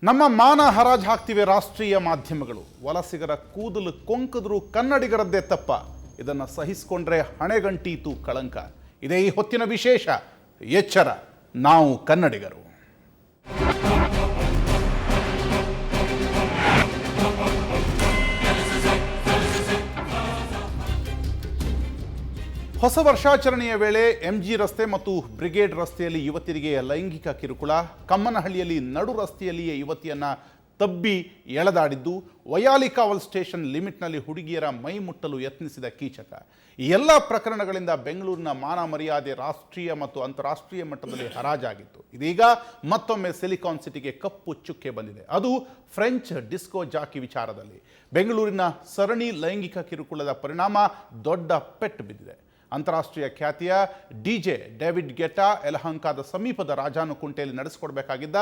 ನಮ್ಮ ಮಾನ ಹರಾಜು ಹಾಕ್ತಿವೆ ರಾಷ್ಟ್ರೀಯ ಮಾಧ್ಯಮಗಳು. ವಲಸಿಗರ ಕೂದಲು ಕೊಂಕದ್ರು ಕನ್ನಡಿಗರದ್ದೇ ತಪ್ಪ. ಇದನ್ನು ಸಹಿಸಿಕೊಂಡ್ರೆ ಹಣೆಗಂಟೀತು ಕಳಂಕ. ಇದೇ ಈ ಹೊತ್ತಿನ ವಿಶೇಷ. ಎಚ್ಚರ, ನಾವು ಕನ್ನಡಿಗರು. ಹೊಸ ವರ್ಷಾಚರಣೆಯ ವೇಳೆ ಎಂಜಿ ರಸ್ತೆ ಮತ್ತು ಬ್ರಿಗೇಡ್ ರಸ್ತೆಯಲ್ಲಿ ಯುವತಿಯರಿಗೆ ಲೈಂಗಿಕ ಕಿರುಕುಳ. ಕಮ್ಮನಹಳ್ಳಿಯಲ್ಲಿ ನಡು ರಸ್ತೆಯಲ್ಲಿಯೇ ಯುವತಿಯನ್ನ ತಬ್ಬಿ ಎಳೆದಾಡಿದ್ದು. ವಯಾಲಿಕಾವಲ್ ಸ್ಟೇಷನ್ ಲಿಮಿಟ್ನಲ್ಲಿ ಹುಡುಗಿಯರ ಮೈ ಮುಟ್ಟಲು ಯತ್ನಿಸಿದ ಕೀಚಕ. ಈ ಎಲ್ಲ ಪ್ರಕರಣಗಳಿಂದ ಬೆಂಗಳೂರಿನ ಮಾನ ಮರ್ಯಾದೆ ರಾಷ್ಟ್ರೀಯ ಮತ್ತು ಅಂತಾರಾಷ್ಟ್ರೀಯ ಮಟ್ಟದಲ್ಲಿ ಹರಾಜಾಗಿತ್ತು. ಇದೀಗ ಮತ್ತೊಮ್ಮೆ ಸಿಲಿಕಾನ್ ಸಿಟಿಗೆ ಕಪ್ಪು ಚುಕ್ಕೆ ಬಂದಿದೆ. ಅದು ಫ್ರೆಂಚ್ ಡಿಸ್ಕೋ ಜಾಕಿ ವಿಚಾರದಲ್ಲಿ. ಬೆಂಗಳೂರಿನ ಸರಣಿ ಲೈಂಗಿಕ ಕಿರುಕುಳದ ಪರಿಣಾಮ ದೊಡ್ಡ ಪೆಟ್ಟು ಬಿದ್ದಿದೆ. ಅಂತಾರಾಷ್ಟ್ರೀಯ ಖ್ಯಾತಿಯ ಡಿಜೆ ಡೇವಿಡ್ ಗೆಟಾ ಯಲಹಂಕದ ಸಮೀಪದ ರಾಜಾನುಕುಂಟೆಯಲ್ಲಿ ನಡೆಸಿಕೊಡಬೇಕಾಗಿದ್ದ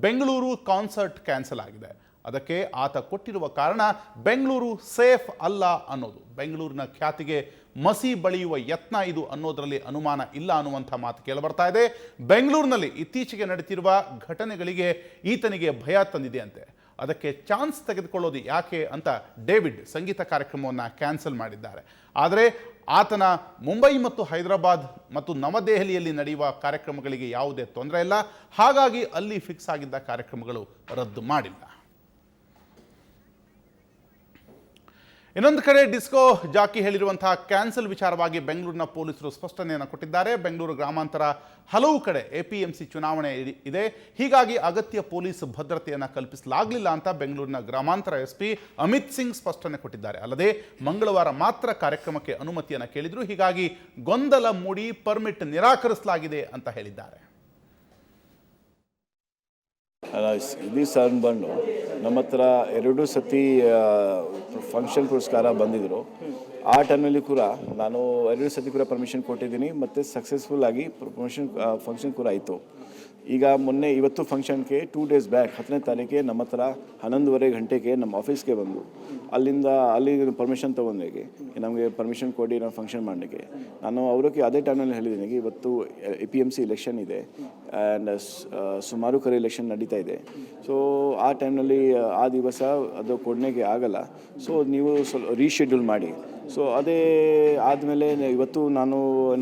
ಬೆಂಗಳೂರು ಕಾನ್ಸರ್ಟ್ ಕ್ಯಾನ್ಸಲ್ ಆಗಿದೆ. ಅದಕ್ಕೆ ಆತ ಕೊಟ್ಟಿರುವ ಕಾರಣ ಬೆಂಗಳೂರು ಸೇಫ್ ಅಲ್ಲ ಅನ್ನೋದು. ಬೆಂಗಳೂರಿನ ಖ್ಯಾತಿಗೆ ಮಸಿ ಬಳಿಯುವ ಯತ್ನ ಇದು ಅನ್ನೋದರಲ್ಲಿ ಅನುಮಾನ ಇಲ್ಲ ಅನ್ನುವಂಥ ಮಾತು ಕೇಳಿಬರ್ತಾ ಇದೆ. ಬೆಂಗಳೂರಿನಲ್ಲಿ ಇತ್ತೀಚೆಗೆ ನಡೆಯುತ್ತಿರುವ ಘಟನೆಗಳಿಗೆ ಈತನಿಗೆ ಭಯ ತಂದಿದೆಯಂತೆ. ಅದಕ್ಕೆ ಚಾನ್ಸ್ ತೆಗೆದುಕೊಳ್ಳೋದು ಯಾಕೆ ಅಂತ ಡೇವಿಡ್ ಸಂಗೀತ ಕಾರ್ಯಕ್ರಮವನ್ನು ಕ್ಯಾನ್ಸಲ್ ಮಾಡಿದ್ದಾರೆ. ಆದರೆ ಆತನ ಮುಂಬೈ ಮತ್ತು ಹೈದರಾಬಾದ್ ಮತ್ತು ನವದೆಹಲಿಯಲ್ಲಿ ನಡೆಯುವ ಕಾರ್ಯಕ್ರಮಗಳಿಗೆ ಯಾವುದೇ ತೊಂದರೆ ಇಲ್ಲ. ಹಾಗಾಗಿ ಅಲ್ಲಿ ಫಿಕ್ಸ್ ಆಗಿದ್ದ ಕಾರ್ಯಕ್ರಮಗಳು ರದ್ದು ಮಾಡಿಲ್ಲ. ಇನ್ನೊಂದು ಕಡೆ ಡಿಸ್ಕೋ ಜಾಕಿ ಹೇಳಿರುವಂತಹ ಕ್ಯಾನ್ಸಲ್ ವಿಚಾರವಾಗಿ ಬೆಂಗಳೂರಿನ ಪೊಲೀಸರು ಸ್ಪಷ್ಟನೆಯನ್ನು ಕೊಟ್ಟಿದ್ದಾರೆ. ಬೆಂಗಳೂರು ಗ್ರಾಮಾಂತರ ಹಲವು ಕಡೆ ಎಪಿಎಂಸಿ ಚುನಾವಣೆ ಇದೆ. ಹೀಗಾಗಿ ಅಗತ್ಯ ಪೊಲೀಸ್ ಭದ್ರತೆಯನ್ನು ಕಲ್ಪಿಸಲಾಗಲಿಲ್ಲ ಅಂತ ಬೆಂಗಳೂರಿನ ಗ್ರಾಮಾಂತರ ಎಸ್ಪಿ ಅಮಿತ್ ಸಿಂಗ್ ಸ್ಪಷ್ಟನೆ ಕೊಟ್ಟಿದ್ದಾರೆ. ಅಲ್ಲದೆ ಮಂಗಳವಾರ ಮಾತ್ರ ಕಾರ್ಯಕ್ರಮಕ್ಕೆ ಅನುಮತಿಯನ್ನು ಕೇಳಿದ್ರು. ಹೀಗಾಗಿ ಗೊಂದಲ ಮೂಡಿ ಪರ್ಮಿಟ್ ನಿರಾಕರಿಸಲಾಗಿದೆ ಅಂತ ಹೇಳಿದ್ದಾರೆ. ಇಡೀ ಸನ್ ಬಂದು ನಮ್ಮ ಹತ್ರ 2 ಸತಿ ಫಂಕ್ಷನ್ಗೋಸ್ಕರ ಬಂದಿದ್ದರು. ಆ ಟೈಮಲ್ಲಿ ಕೂಡ ನಾನು 2 ಸತಿ ಕೂಡ ಪರ್ಮಿಷನ್ ಕೊಟ್ಟಿದ್ದೀನಿ ಮತ್ತು ಸಕ್ಸಸ್ಫುಲ್ ಆಗಿ ಫಂಕ್ಷನ್ ಕೂಡ ಆಯಿತು. ಈಗ ಇವತ್ತು ಫಂಕ್ಷನ್ಗೆ 2 ಡೇಸ್ ಬ್ಯಾಕ್ 10ನೇ ತಾರೀಕಿಗೆ ನಮ್ಮ ಹತ್ರ 11:30 ಗಂಟೆಗೆ ನಮ್ಮ ಆಫೀಸ್ಗೆ ಬಂದು ಅಲ್ಲಿ ಪರ್ಮಿಷನ್ ತೊಗೊಂಡಿಗೆ ನಮಗೆ ಪರ್ಮಿಷನ್ ಕೊಡಿ ನಾವು ಫಂಕ್ಷನ್ ಮಾಡಲಿಕ್ಕೆ. ನಾನು ಅವ್ರಿಗೆ ಅದೇ ಟೈಮ್ನಲ್ಲಿ ಹೇಳಿದ್ದೀನಿ ಇವತ್ತು APMC ಎಲೆಕ್ಷನ್ ಇದೆ ಆ್ಯಂಡ್ ಸುಮಾರು ಕರೆ ಎಲೆಕ್ಷನ್ ನಡೀತಾ ಇದೆ. ಸೊ ಆ ಟೈಮ್ನಲ್ಲಿ ಆ ದಿವಸ ಅದು ಕೊಡಲಿಕ್ಕೆ ಆಗಲ್ಲ. ಸೊ ನೀವು ರೀಶೆಡ್ಯೂಲ್ ಮಾಡಿ. ಸೊ ಅದೇ ಆದಮೇಲೆ ಇವತ್ತು ನಾನು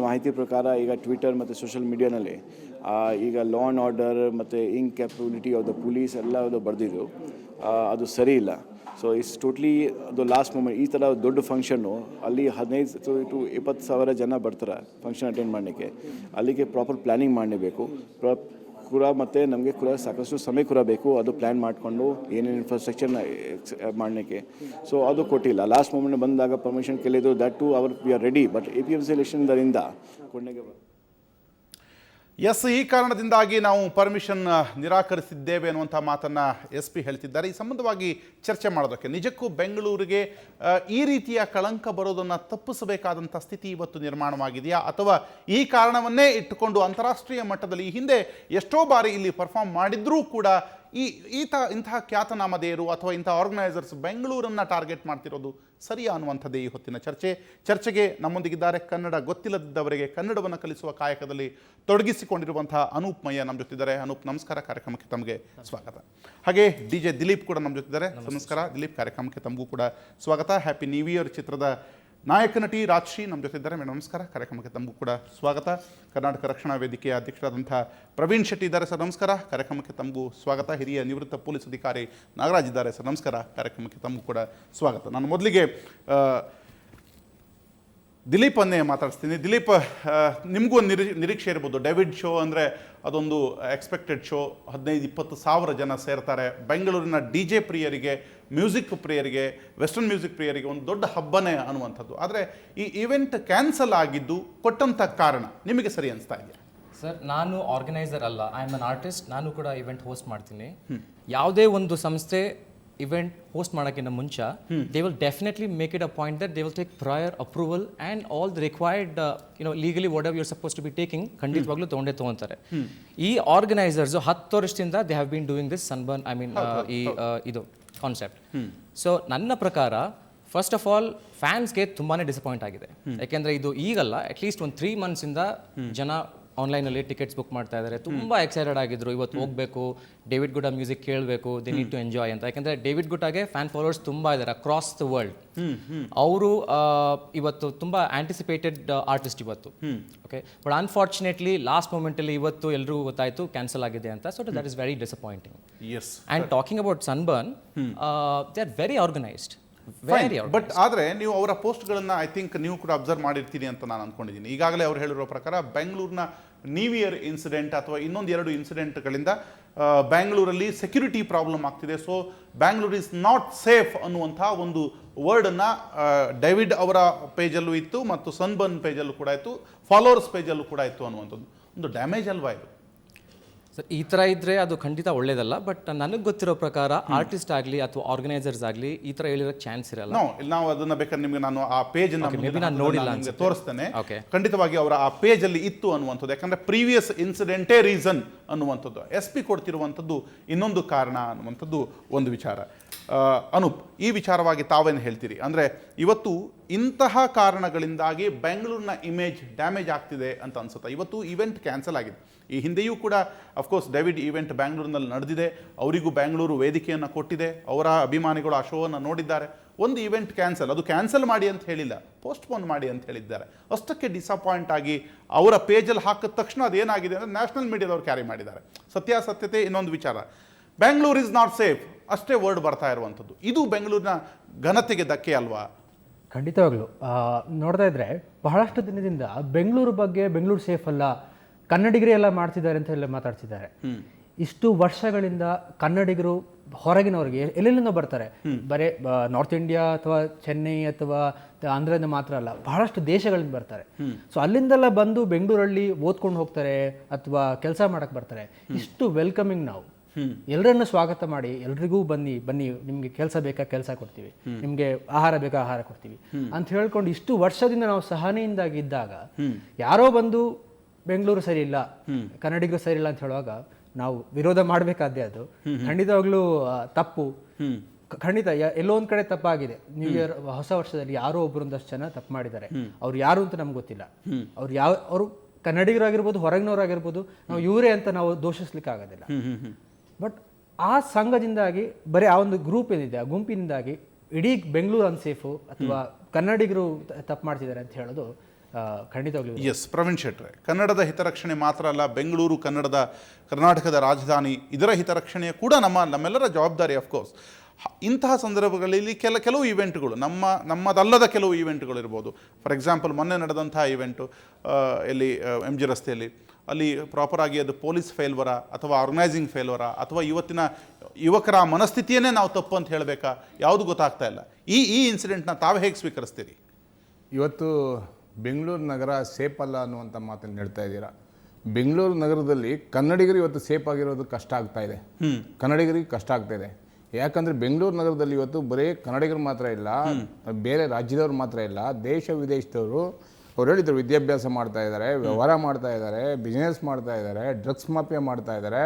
ಮಾಹಿತಿ ಪ್ರಕಾರ ಈಗ ಟ್ವಿಟರ್ ಮತ್ತು ಸೋಷಿಯಲ್ ಮೀಡಿಯಾನಲ್ಲಿ ಈಗ ಲಾ ಆ್ಯಂಡ್ ಆರ್ಡರ್ ಮತ್ತು ಇನ್ಕ್ಯಾಪಬಿಲಿಟಿ ಆಫ್ ದ ಪೊಲೀಸ್ ಎಲ್ಲ ಬರೆದಿದ್ದು ಅದು ಸರಿ ಇಲ್ಲ. ಸೊ ಇಟ್ಸ್ ಟೋಟ್ಲಿ ಅದು ಲಾಸ್ಟ್ ಮೂಮೆಂಟ್. ಈ ಥರ ದೊಡ್ಡ ಫಂಕ್ಷನ್ನು ಅಲ್ಲಿ 15 to 20 ಸಾವಿರ ಜನ ಬರ್ತಾರೆ ಫಂಕ್ಷನ್ ಅಟೆಂಡ್ ಮಾಡಲಿಕ್ಕೆ. ಅಲ್ಲಿಗೆ ಪ್ರಾಪರ್ ಪ್ಲ್ಯಾನಿಂಗ್ ಮಾಡಲೇಬೇಕು ಕೂಡ ಮತ್ತು ನಮಗೆ ಕೂಡ ಸಾಕಷ್ಟು ಸಮಯ ಕೂಡ ಬೇಕು ಅದು ಪ್ಲ್ಯಾನ್ ಮಾಡಿಕೊಂಡು ಏನೇನು ಇನ್ಫ್ರಾಸ್ಟ್ರಕ್ಚರ್ನ ಮಾಡಲಿಕ್ಕೆ. ಸೊ ಅದು ಕೊಟ್ಟಿಲ್ಲ. ಲಾಸ್ಟ್ ಮೂಮೆಂಟ್ ಬಂದಾಗ ಪರ್ಮಿಷನ್ ಕೇಳಿದ್ರು. That to we are ready but APMC ಎಲೆಕ್ಷನ್ದರಿಂದ ಕೊನೆಗೆ ಎಸ್, ಈ ಕಾರಣದಿಂದಾಗಿ ನಾವು ಪರ್ಮಿಷನ್ ನಿರಾಕರಿಸಿದ್ದೇವೆ ಅನ್ನುವಂಥ ಮಾತನ್ನು SP ಹೇಳ್ತಿದ್ದಾರೆ. ಈ ಸಂಬಂಧವಾಗಿ ಚರ್ಚೆ ಮಾಡೋದಕ್ಕೆ ನಿಜಕ್ಕೂ ಬೆಂಗಳೂರಿಗೆ ಈ ರೀತಿಯ ಕಳಂಕ ಬರೋದನ್ನು ತಪ್ಪಿಸಬೇಕಾದಂಥ ಸ್ಥಿತಿ ಇವತ್ತು ನಿರ್ಮಾಣವಾಗಿದೆಯಾ, ಅಥವಾ ಈ ಕಾರಣವನ್ನೇ ಇಟ್ಟುಕೊಂಡು ಅಂತಾರಾಷ್ಟ್ರೀಯ ಮಟ್ಟದಲ್ಲಿ ಈ ಹಿಂದೆ ಎಷ್ಟೋ ಬಾರಿ ಇಲ್ಲಿ ಪರ್ಫಾರ್ಮ್ ಮಾಡಿದ್ರೂ ಕೂಡ ಇಂತಹ ಖ್ಯಾತನಾಮಧೇಯರು ಅಥವಾ ಇಂಥ ಆರ್ಗನೈಸರ್ಸ್ ಬೆಂಗಳೂರನ್ನು ಟಾರ್ಗೆಟ್ ಮಾಡ್ತಿರೋದು ಸರಿಯಾ ಅನ್ನುವಂಥದ್ದೇ ಈ ಹೊತ್ತಿನ ಚರ್ಚೆಗೆ ನಮ್ಮೊಂದಿಗಿದ್ದಾರೆ ಕನ್ನಡ ಗೊತ್ತಿಲ್ಲದವರಿಗೆ ಕನ್ನಡವನ್ನು ಕಲಿಸುವ ಕಾಯಕದಲ್ಲಿ ತೊಡಗಿಸಿಕೊಂಡಿರುವಂತಹ ಅನೂಪ್ ಮಯ್ಯ ನಮ್ಮ ಜೊತಿದ್ದಾರೆ. ಅನೂಪ್, ನಮಸ್ಕಾರ, ಕಾರ್ಯಕ್ರಮಕ್ಕೆ ತಮಗೆ ಸ್ವಾಗತ. ಹಾಗೆ DJ ದಿಲೀಪ್ ಕೂಡ ನಮ್ಮ ಜೊತಿದ್ದಾರೆ. ನಮಸ್ಕಾರ ದಿಲೀಪ್, ಕಾರ್ಯಕ್ರಮಕ್ಕೆ ತಮಗೂ ಕೂಡ ಸ್ವಾಗತ. ಹ್ಯಾಪಿ ನ್ಯೂ ಇಯರ್ ಚಿತ್ರದ ನಾಯಕ ನಟಿ ರಾಜ್ಶ್ರೀ ನಮ್ಮ ಜೊತಿದ್ದಾರೆ. ಮೇಡಮ್ ನಮಸ್ಕಾರ, ಕಾರ್ಯಕ್ರಮಕ್ಕೆ ತಮಗೂ ಕೂಡ ಸ್ವಾಗತ. ಕರ್ನಾಟಕ ರಕ್ಷಣಾ ವೇದಿಕೆಯ ಅಧ್ಯಕ್ಷರಾದಂಥ ಪ್ರವೀಣ್ ಶೆಟ್ಟಿ ಇದ್ದಾರೆ. ಸರ್ ನಮಸ್ಕಾರ, ಕಾರ್ಯಕ್ರಮಕ್ಕೆ ತಮಗೂ ಸ್ವಾಗತ. ಹಿರಿಯ ನಿವೃತ್ತ ಪೊಲೀಸ್ ಅಧಿಕಾರಿ ನಾಗರಾಜ್ ಇದ್ದಾರೆ. ಸರ್ ನಮಸ್ಕಾರ, ಕಾರ್ಯಕ್ರಮಕ್ಕೆ ತಮಗೂ ಕೂಡ ಸ್ವಾಗತ. ನಾನು ಮೊದಲಿಗೆ ದಿಲೀಪನ್ನೇ ಮಾತಾಡಿಸ್ತೀನಿ. ದಿಲೀಪ್, ನಿಮಗೂ ಒಂದು ನಿರೀಕ್ಷೆ ಇರ್ಬೋದು. ಡೇವಿಡ್ ಶೋ ಅಂದರೆ ಅದೊಂದು ಎಕ್ಸ್ಪೆಕ್ಟೆಡ್ ಶೋ. 15-20 ಸಾವಿರ ಜನ ಸೇರ್ತಾರೆ. ಬೆಂಗಳೂರಿನ DJ ಪ್ರಿಯರಿಗೆ, ಮ್ಯೂಸಿಕ್ ಪ್ರಿಯರಿಗೆ, ವೆಸ್ಟರ್ನ್ ಮ್ಯೂಸಿಕ್ ಪ್ರಿಯರಿಗೆ ಒಂದು ದೊಡ್ಡ ಹಬ್ಬನೇ ಅನ್ನುವಂಥದ್ದು. ಆದರೆ ಈ ಇವೆಂಟ್ ಕ್ಯಾನ್ಸಲ್ ಆಗಿದ್ದು ಕೊಟ್ಟಂಥ ಕಾರಣ ನಿಮಗೆ ಸರಿ ಅನಿಸ್ತಾ ಇದೆಯಾ? ಸರ್, ನಾನು ಆರ್ಗನೈಸರ್ ಅಲ್ಲ, ಐ ಆಮ್ ಅನ್ ಆರ್ಟಿಸ್ಟ್. ನಾನು ಕೂಡ ಇವೆಂಟ್ ಹೋಸ್ಟ್ ಮಾಡ್ತೀನಿ. ಯಾವುದೇ ಒಂದು ಸಂಸ್ಥೆ ಇವೆಂಟ್ ಹೋಸ್ಟ್ ಮಾಡೋಕ್ಕಿಂತ ಮುಂಚೆ they will definitely make it a point that they will take prior approval and all the required legally whatever you're supposed to be taking ಖಂಡಿತವಾಗ್ಲೂ ತೊಗೊಂತಾರೆ. ಈ ಆರ್ಗನೈಸರ್ಸು 10 ವರ್ಷದಿಂದ they have been doing this Sunburn ಇದು concept. So ನನ್ನ ಪ್ರಕಾರ first of all ಫ್ಯಾನ್ಸ್ಗೆ ತುಂಬಾ disappoint ಆಗಿದೆ. ಯಾಕೆಂದರೆ ಇದು ಈಗಲ್ಲ, ಅಟ್ಲೀಸ್ಟ್ ಒಂದು 3 months ಜನ ಆನ್ಲೈನಲ್ಲಿ ಟಿಕೆಟ್ಸ್ ಬುಕ್ ಮಾಡ್ತಾ ಇದ್ದಾರೆ. ತುಂಬ ಎಕ್ಸೈಟೆಡ್ ಆಗಿದ್ರು, ಇವತ್ತು ಹೋಗಬೇಕು, ಡೇವಿಡ್ ಗುಡ್ಡ ಮ್ಯೂಸಿಕ್ ಕೇಳಬೇಕು, ದೇ ನೀಡ್ ಟು ಎಂಜಾಯ್ ಅಂತ. ಯಾಕಂದರೆ ಡೇವಿಡ್ ಗುಡ್ಡಾಗೆ ಫ್ಯಾನ್ ಫಾಲೋವರ್ಸ್ ತುಂಬ ಇದ್ದಾರೆ ಅಕ್ರಾಸ್ ದ ವರ್ಲ್ಡ್. ಅವರು ಇವತ್ತು ತುಂಬ ಆಂಟಿಸಿಪೇಟೆಡ್ ಆರ್ಟಿಸ್ಟ್ ಇವತ್ತು. ಓಕೆ, ಬಟ್ ಅನ್ಫಾರ್ಚುನೇಟ್ಲಿ ಲಾಸ್ಟ್ ಮೂಮೆಂಟಲ್ಲಿ ಇವತ್ತು ಎಲ್ಲರೂ ಗೊತ್ತಾಯಿತು ಕ್ಯಾನ್ಸಲ್ ಆಗಿದೆ ಅಂತ. So that is very disappointing. And talking about sunburn, they are very organised. But ಆದರೆ ನೀವು ಅವರ ಪೋಸ್ಟ್ಗಳನ್ನು ಐ ಥಿಂಕ್ ನೀವು ಕೂಡ ಅಬ್ಸರ್ವ್ ಮಾಡಿರ್ತೀರಿ ಅಂತ ನಾನು ಅಂದ್ಕೊಂಡಿದ್ದೀನಿ. ಈಗಾಗಲೇ ಅವ್ರು ಹೇಳಿರೋ ಪ್ರಕಾರ ಬೆಂಗಳೂರಿನ ನ್ಯೂ ಇಯರ್ ಇನ್ಸಿಡೆಂಟ್ ಅಥವಾ ಇನ್ನೊಂದು 2 ಇನ್ಸಿಡೆಂಟ್ಗಳಿಂದ ಬ್ಯಾಂಗ್ಳೂರಲ್ಲಿ ಸೆಕ್ಯೂರಿಟಿ ಪ್ರಾಬ್ಲಮ್ ಆಗ್ತಿದೆ. So Bangalore is not safe ಅನ್ನುವಂಥ ಒಂದು ವರ್ಡನ್ನು ಡೇವಿಡ್ ಅವರ ಪೇಜಲ್ಲೂ ಇತ್ತು ಮತ್ತು ಸನ್ಬರ್ನ್ ಪೇಜಲ್ಲೂ ಕೂಡ ಇತ್ತು, ಫಾಲೋವರ್ಸ್ ಪೇಜಲ್ಲೂ ಕೂಡ ಇತ್ತು ಅನ್ನುವಂಥದ್ದು ಒಂದು ಡ್ಯಾಮೇಜ್ ಅಲ್ವಾ ಇದು? ಸರ್, ಈ ಥರ ಇದ್ದರೆ ಅದು ಖಂಡಿತ ಒಳ್ಳೇದಲ್ಲ. ಬಟ್ ನನಗೆ ಗೊತ್ತಿರೋ ಪ್ರಕಾರ ಆರ್ಟಿಸ್ಟ್ ಆಗಲಿ ಅಥವಾ ಆರ್ಗನೈಸರ್ಸ್ ಆಗಲಿ ಈ ಥರ ಹೇಳಿರೋಕ್ಕೆ ಚಾನ್ಸ್ ಇರಲ್ಲ. ನಾವು ಅದನ್ನ ಬೇಕಾದ್ರೆ ನಿಮಗೆ ನಾನು ಆ ಪೇಜ್ ನಾನು ನೋಡಿಲ್ಲ ಅನ್ಸುತ್ತೆ, ತೋರಿಸ್ತೇನೆ. ಓಕೆ, ಖಂಡಿತವಾಗಿ ಅವರ ಆ ಪೇಜ್ ಅಲ್ಲಿ ಇತ್ತು ಅನ್ನುವಂಥದ್ದು. ಯಾಕಂದ್ರೆ ಪ್ರೀವಿಯಸ್ ಇನ್ಸಿಡೆಂಟೇ ರೀಸನ್ ಅನ್ನುವಂಥದ್ದು, SP ಕೊಡ್ತಿರುವಂಥದ್ದು ಇನ್ನೊಂದು ಕಾರಣ ಅನ್ನುವಂಥದ್ದು ಒಂದು ವಿಚಾರ. ಅನೂಪ್, ಈ ವಿಚಾರವಾಗಿ ತಾವೇನು ಹೇಳ್ತೀರಿ? ಅಂದರೆ ಇವತ್ತು ಇಂತಹ ಕಾರಣಗಳಿಂದಾಗಿ ಬೆಂಗಳೂರಿನ ಇಮೇಜ್ ಡ್ಯಾಮೇಜ್ ಆಗ್ತಿದೆ ಅಂತ ಅನ್ಸುತ್ತಾ? ಇವತ್ತು ಇವೆಂಟ್ ಕ್ಯಾನ್ಸಲ್ ಆಗಿದೆ. ಈ ಹಿಂದೆಯೂ ಕೂಡ ಅಫ್ಕೋರ್ಸ್ ಡೇವಿಡ್ ಇವೆಂಟ್ ಬ್ಯಾಂಗ್ಳೂರಿನಲ್ಲಿ ನಡೆದಿದೆ, ಅವರಿಗೂ ಬ್ಯಾಂಗ್ಳೂರು ವೇದಿಕೆಯನ್ನು ಕೊಟ್ಟಿದೆ, ಅವರ ಅಭಿಮಾನಿಗಳು ಆ ಶೋವನ್ನು ನೋಡಿದ್ದಾರೆ. ಒಂದು ಇವೆಂಟ್ ಕ್ಯಾನ್ಸಲ್, ಅದು ಕ್ಯಾನ್ಸಲ್ ಮಾಡಿ ಅಂತ ಹೇಳಿಲ್ಲ, ಪೋಸ್ಟ್ಪೋನ್ ಮಾಡಿ ಅಂತ ಹೇಳಿದ್ದಾರೆ. ಅಷ್ಟಕ್ಕೆ ಡಿಸಪಾಯಿಂಟ್ ಆಗಿ ಅವರ ಪೇಜಲ್ಲಿ ಹಾಕಿದ ತಕ್ಷಣ ಅದೇನಾಗಿದೆ ಅಂದರೆ ನ್ಯಾಷನಲ್ ಮೀಡಿಯಾದವ್ರು ಕ್ಯಾರಿ ಮಾಡಿದ್ದಾರೆ. ಸತ್ಯಾಸತ್ಯತೆ ಇನ್ನೊಂದು ವಿಚಾರ. ಬ್ಯಾಂಗ್ಳೂರ್ ಇಸ್ ನಾಟ್ ಸೇಫ್ ಅಷ್ಟೇ ವರ್ಡ್ ಬರ್ತಾ ಇರುವಂಥದ್ದು. ಇದು ಬೆಂಗಳೂರಿನ ಘನತೆಗೆ ಧಕ್ಕೆ ಅಲ್ವಾ? ಖಂಡಿತವಾಗ್ಲೂ ನೋಡ್ತಾ ಇದ್ರೆ ಬಹಳಷ್ಟು ದಿನದಿಂದ ಬೆಂಗಳೂರು ಬಗ್ಗೆ, ಬೆಂಗಳೂರು ಸೇಫ್ ಅಲ್ಲ, ಕನ್ನಡಿಗರೇ ಎಲ್ಲ ಮಾಡ್ತಿದ್ದಾರೆ ಅಂತ ಎಲ್ಲ ಮಾತಾಡ್ತಿದ್ದಾರೆ. ಇಷ್ಟು ವರ್ಷಗಳಿಂದ ಕನ್ನಡಿಗರು ಹೊರಗಿನವ್ರಿಗೆ ಎಲ್ಲೆಲ್ಲಿಂದ ಬರ್ತಾರೆ, ಬರೇ ನಾರ್ತ್ ಇಂಡಿಯಾ ಅಥವಾ ಚೆನ್ನೈ ಅಥವಾ ಆಂಧ್ರದಿಂದ ಮಾತ್ರ ಅಲ್ಲ, ಬಹಳಷ್ಟು ದೇಶಗಳಿಂದ ಬರ್ತಾರೆ. ಸೊ ಅಲ್ಲಿಂದೆಲ್ಲ ಬಂದು ಬೆಂಗಳೂರಲ್ಲಿ ಓದ್ಕೊಂಡು ಹೋಗ್ತಾರೆ ಅಥವಾ ಕೆಲಸ ಮಾಡಕ್ಕೆ ಬರ್ತಾರೆ. ಇಷ್ಟು ವೆಲ್ಕಮಿಂಗ್ ನಾವು ಎಲ್ಲರನ್ನು ಸ್ವಾಗತ ಮಾಡಿ ಎಲ್ರಿಗೂ ಬನ್ನಿ ಬನ್ನಿ, ನಿಮ್ಗೆ ಕೆಲಸ ಬೇಕಾ ಕೆಲಸ ಕೊಡ್ತೀವಿ, ನಿಮ್ಗೆ ಆಹಾರ ಬೇಕಾ ಆಹಾರ ಕೊಡ್ತೀವಿ ಅಂತ ಹೇಳ್ಕೊಂಡು ಇಷ್ಟು ವರ್ಷದಿಂದ ನಾವು ಸಹನೆಯಿಂದಾಗಿ ಇದ್ದಾಗ ಯಾರೋ ಬಂದು ಬೆಂಗಳೂರು ಸರಿ ಇಲ್ಲ, ಕನ್ನಡಿಗರು ಸರಿ ಇಲ್ಲ ಅಂತ ಹೇಳುವಾಗ ನಾವು ವಿರೋಧ ಮಾಡಬೇಕಾದ್ದೇ. ಅದು ಖಂಡಿತವಾಗ್ಲೂ ತಪ್ಪು. ಖಂಡಿತ ಎಲ್ಲೋ ಒಂದ್ ಕಡೆ ತಪ್ಪಾಗಿದೆ. ನ್ಯೂ ಇಯರ್ ಹೊಸ ವರ್ಷದಲ್ಲಿ ಯಾರೋ ಒಬ್ಬರೊಂದಷ್ಟು ಜನ ತಪ್ಪು ಮಾಡಿದ್ದಾರೆ. ಅವ್ರು ಯಾರು ಅಂತ ನಮ್ಗೆ ಗೊತ್ತಿಲ್ಲ. ಅವರು ಕನ್ನಡಿಗರಾಗಿರ್ಬೋದು, ಹೊರಗಿನವರಾಗಿರ್ಬೋದು, ನಾವು ಇವರೇ ಅಂತ ನಾವು ದೋಷಿಸ್ಲಿಕ್ಕೆ ಆಗೋದಿಲ್ಲ. ಬಟ್ ಆ ಸಂಘದಿಂದಾಗಿ, ಬರೀ ಆ ಒಂದು ಗ್ರೂಪ್ ಏನಿದೆ, ಆ ಗುಂಪಿನಿಂದಾಗಿ ಇಡೀ ಬೆಂಗಳೂರು ಅನ್ಸೇಫು ಅಥವಾ ಕನ್ನಡಿಗರು ತಪ್ಪು ಮಾಡ್ತಿದ್ದಾರೆ ಅಂತ ಹೇಳೋದು ಖಂಡಿತವಾಗ್ಲೂ. ಎಸ್, ಪ್ರವೀಣ್ ಶೆಟ್ರೆ, ಕನ್ನಡದ ಹಿತರಕ್ಷಣೆ ಮಾತ್ರ ಅಲ್ಲ, ಬೆಂಗಳೂರು ಕರ್ನಾಟಕದ ರಾಜಧಾನಿ, ಇದರ ಹಿತರಕ್ಷಣೆ ಕೂಡ ನಮ್ಮೆಲ್ಲರ ಜವಾಬ್ದಾರಿ. ಅಫ್ಕೋರ್ಸ್ ಇಂತಹ ಸಂದರ್ಭಗಳಲ್ಲಿ ಕೆಲವು ಇವೆಂಟ್ಗಳು ನಮ್ಮದಲ್ಲದ ಕೆಲವು ಇವೆಂಟ್ಗಳು ಇರ್ಬೋದು. ಫಾರ್ ಎಕ್ಸಾಂಪಲ್ ಮೊನ್ನೆ ನಡೆದಂತಹ ಇವೆಂಟು ಇಲ್ಲಿ MG ರಸ್ತೆಯಲ್ಲಿ, ಅಲ್ಲಿ ಪ್ರಾಪರಾಗಿ ಅದು ಪೊಲೀಸ್ ಫೇಲ್ವರ ಅಥವಾ ಆರ್ಗನೈಸಿಂಗ್ ಫೇಲ್ವರ ಅಥವಾ ಇವತ್ತಿನ ಯುವಕರ ಮನಸ್ಥಿತಿಯನ್ನೇ ನಾವು ತಪ್ಪು ಅಂತ ಹೇಳಬೇಕಾ, ಯಾವುದು ಗೊತ್ತಾಗ್ತಾ ಇಲ್ಲ. ಈ ಇನ್ಸಿಡೆಂಟ್ನ ತಾವು ಹೇಗೆ ಸ್ವೀಕರಿಸ್ತೀರಿ? ಇವತ್ತು ಬೆಂಗಳೂರು ನಗರ ಸೇಫ್ ಅಲ್ಲ ಅನ್ನುವಂಥ ಮಾತನ್ನು ಹೇಳ್ತಾ ಇದ್ದೀರಾ. ಬೆಂಗಳೂರು ನಗರದಲ್ಲಿ ಕನ್ನಡಿಗರು ಇವತ್ತು ಸೇಫ್ ಆಗಿರೋದು ಕಷ್ಟ ಆಗ್ತಾ ಇದೆ. ಕನ್ನಡಿಗರಿಗೆ ಕಷ್ಟ ಆಗ್ತಾ ಇದೆ. ಯಾಕಂದರೆ ಬೆಂಗಳೂರು ನಗರದಲ್ಲಿ ಇವತ್ತು ಬರೀ ಕನ್ನಡಿಗರು ಮಾತ್ರ ಇಲ್ಲ, ಬೇರೆ ರಾಜ್ಯದವ್ರು ಮಾತ್ರ ಇಲ್ಲ, ದೇಶ ವಿದೇಶದವರು ಅವ್ರು ಹೇಳಿದ್ರು ವಿದ್ಯಾಭ್ಯಾಸ ಮಾಡ್ತಾ ಇದ್ದಾರೆ, ವ್ಯವಹಾರ ಮಾಡ್ತಾ ಇದ್ದಾರೆ, ಬಿಸ್ನೆಸ್ ಮಾಡ್ತಾ ಇದ್ದಾರೆ, ಡ್ರಗ್ಸ್ ಮಾಫಿಯಾ ಮಾಡ್ತಾ ಇದ್ದಾರೆ.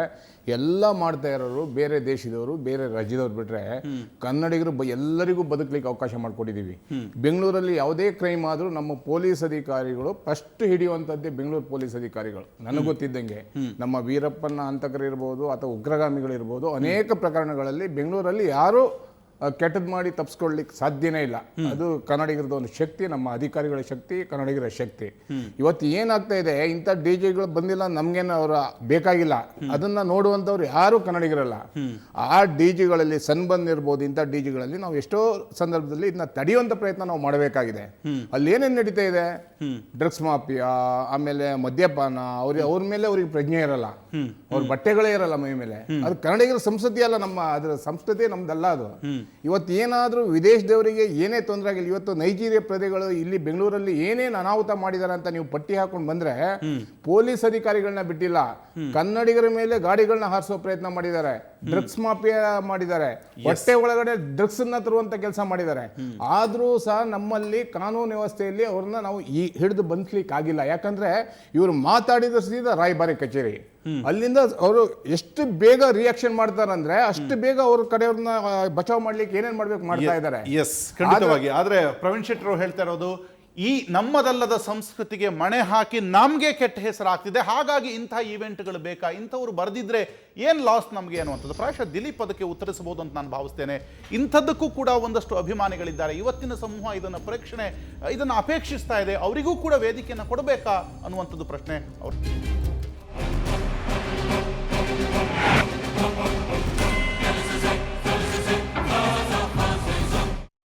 ಎಲ್ಲ ಮಾಡ್ತಾ ಇರೋರು ಬೇರೆ ದೇಶದವರು, ಬೇರೆ ರಾಜ್ಯದವ್ರು ಬಿಟ್ಟರೆ ಕನ್ನಡಿಗರು ಎಲ್ಲರಿಗೂ ಬದುಕಲಿಕ್ಕೆ ಅವಕಾಶ ಮಾಡಿಕೊಟ್ಟಿದ್ದೀವಿ. ಬೆಂಗಳೂರಲ್ಲಿ ಯಾವುದೇ ಕ್ರೈಮ್ ಆದರೂ ನಮ್ಮ ಪೊಲೀಸ್ ಅಧಿಕಾರಿಗಳು ಫಸ್ಟ್ ಹಿಡಿಯುವಂಥದ್ದೇ ಬೆಂಗಳೂರು ಪೊಲೀಸ್ ಅಧಿಕಾರಿಗಳು. ನನಗೆ ಗೊತ್ತಿದ್ದಂಗೆ ನಮ್ಮ ವೀರಪ್ಪನ ಹಂತಕರಿರ್ಬೋದು ಅಥವಾ ಉಗ್ರಗಾಮಿಗಳಿರ್ಬೋದು, ಅನೇಕ ಪ್ರಕರಣಗಳಲ್ಲಿ ಬೆಂಗಳೂರಲ್ಲಿ ಯಾರೂ ಕೆಟ್ಟದ್ದು ಮಾಡಿ ತಪ್ಪಿಸ್ಕೊಳ್ಳಿಕ್ಕೆ ಸಾಧ್ಯನೇ ಇಲ್ಲ. ಅದು ಕನ್ನಡಿಗರದ ಒಂದು ಶಕ್ತಿ, ನಮ್ಮ ಅಧಿಕಾರಿಗಳ ಶಕ್ತಿ, ಕನ್ನಡಿಗರ ಶಕ್ತಿ. ಇವತ್ತು ಏನಾಗ್ತಾ ಇದೆ, ಇಂಥ DJಗಳು ಬಂದಿಲ್ಲ, ನಮ್ಗೇನು ಅವರ ಬೇಕಾಗಿಲ್ಲ, ಅದನ್ನ ನೋಡುವಂಥವ್ರು ಯಾರು ಕನ್ನಡಿಗರಲ್ಲ. ಆ DJಗಳಲ್ಲಿ ಸನ್ಬರ್ನ್ ಇರ್ಬೋದು, ಇಂಥ DJಗಳಲ್ಲಿ ನಾವು ಎಷ್ಟೋ ಸಂದರ್ಭದಲ್ಲಿ ಇದನ್ನ ತಡೆಯುವಂಥ ಪ್ರಯತ್ನ ನಾವು ಮಾಡಬೇಕಾಗಿದೆ. ಅಲ್ಲಿ ಏನೇನು ನಡೀತಾ ಇದೆ, ಡ್ರಗ್ಸ್ ಮಾಫಿಯಾ, ಆಮೇಲೆ ಮದ್ಯಪಾನ, ಅವ್ರ ಮೇಲೆ ಅವ್ರಿಗೆ ಪ್ರಜ್ಞೆ ಇರಲ್ಲ, ಅವ್ರ ಬಟ್ಟೆಗಳೇ ಇರಲ್ಲ ಮೈ ಮೇಲೆ. ಅದು ಕನ್ನಡಿಗರ ಸಂಸ್ಕೃತಿ ಅಲ್ಲ, ಅದರ ಸಂಸ್ಕೃತಿ ನಮ್ದಲ್ಲ ಅದು. ಇವತ್ತು ಏನಾದರೂ ವಿದೇಶದವರಿಗೆ ಏನೇ ತೊಂದರೆ ಆಗಿಲ್ಲ, ಇವತ್ತು ನೈಜೀರಿಯಾ ಪ್ರಜೆಗಳು ಇಲ್ಲಿ ಬೆಂಗಳೂರಲ್ಲಿ ಏನೇನು ಅನಾಹುತ ಮಾಡಿದ್ದಾರೆ ಅಂತ ನೀವು ಪಟ್ಟಿ ಹಾಕೊಂಡು ಬಂದ್ರೆ, ಪೊಲೀಸ್ ಅಧಿಕಾರಿಗಳನ್ನ ಬಿಟ್ಟಿಲ್ಲ, ಕನ್ನಡಿಗರ ಮೇಲೆ ಗಾಡಿಗಳನ್ನ ಹಾರಿಸೋ ಪ್ರಯತ್ನ ಮಾಡಿದ್ದಾರೆ, ಡ್ರಗ್ಸ್ ಮಾಫಿಯಾ ಮಾಡಿದ್ದಾರೆ, ಹೊಟ್ಟೆ ಒಳಗಡೆ ಡ್ರಗ್ಸ್ ಅನ್ನ ತರುವಂತ ಕೆಲಸ ಮಾಡಿದ್ದಾರೆ. ಆದ್ರೂ ಸಹ ನಮ್ಮಲ್ಲಿ ಕಾನೂನು ವ್ಯವಸ್ಥೆಯಲ್ಲಿ ಅವ್ರನ್ನ ನಾವು ಹಿಡಿದು ಬಂದ್ಲಿಕ್ಕೆ ಆಗಿಲ್ಲ. ಯಾಕಂದ್ರೆ ಇವರು ಮಾತಾಡಿದ ಸೀದಾ ರಾಯಭಾರಿ ಕಚೇರಿ, ಅಲ್ಲಿಂದ ಅವರು ಎಷ್ಟು ಬೇಗ ರಿಯಾಕ್ಷನ್ ಮಾಡ್ತಾರಂದ್ರೆ ಅಷ್ಟು ಬೇಗ ಅವ್ರ ಕಡೆಯವ್ರನ್ನ ಬಚಾವ್ ಮಾಡ್ಲಿಕ್ಕೆ ಏನೇನ್ ಮಾಡ್ಬೇಕು ಮಾಡ್ತಾ ಇದ್ದಾರೆ. ಎಸ್, ಖಂಡಿತವಾಗಿ. ಆದ್ರೆ ಪ್ರವೀಣ್ ಶೆಟ್ರು ಹೇಳ್ತಾ ಇರೋದು, ಈ ನಮ್ಮದಲ್ಲದ ಸಂಸ್ಕೃತಿಗೆ ಮಣೆ ಹಾಕಿ ನಮಗೆ ಕೆಟ್ಟ ಹೆಸರಾಗ್ತಿದೆ, ಹಾಗಾಗಿ ಇಂಥ ಈವೆಂಟ್ಗಳು ಬೇಕಾ, ಇಂಥವ್ರು ಬರೆದಿದ್ರೆ ಏನು ಲಾಸ್ ನಮಗೆ ಅನ್ನುವಂಥದ್ದು. ಪ್ರಾಯಶಃ ದಿಲೀಪ್ ಅದಕ್ಕೆ ಉತ್ತರಿಸಬಹುದು ಅಂತ ನಾನು ಭಾವಿಸ್ತೇನೆ. ಇಂಥದ್ದಕ್ಕೂ ಕೂಡ ಒಂದಷ್ಟು ಅಭಿಮಾನಿಗಳಿದ್ದಾರೆ. ಇವತ್ತಿನ ಸಮೂಹ ಇದನ್ನು ಅಪೇಕ್ಷಿಸ್ತಾ ಇದೆ, ಅವರಿಗೂ ಕೂಡ ವೇದಿಕೆಯನ್ನು ಕೊಡಬೇಕಾ ಅನ್ನುವಂಥದ್ದು ಪ್ರಶ್ನೆ ಅವ್ರು.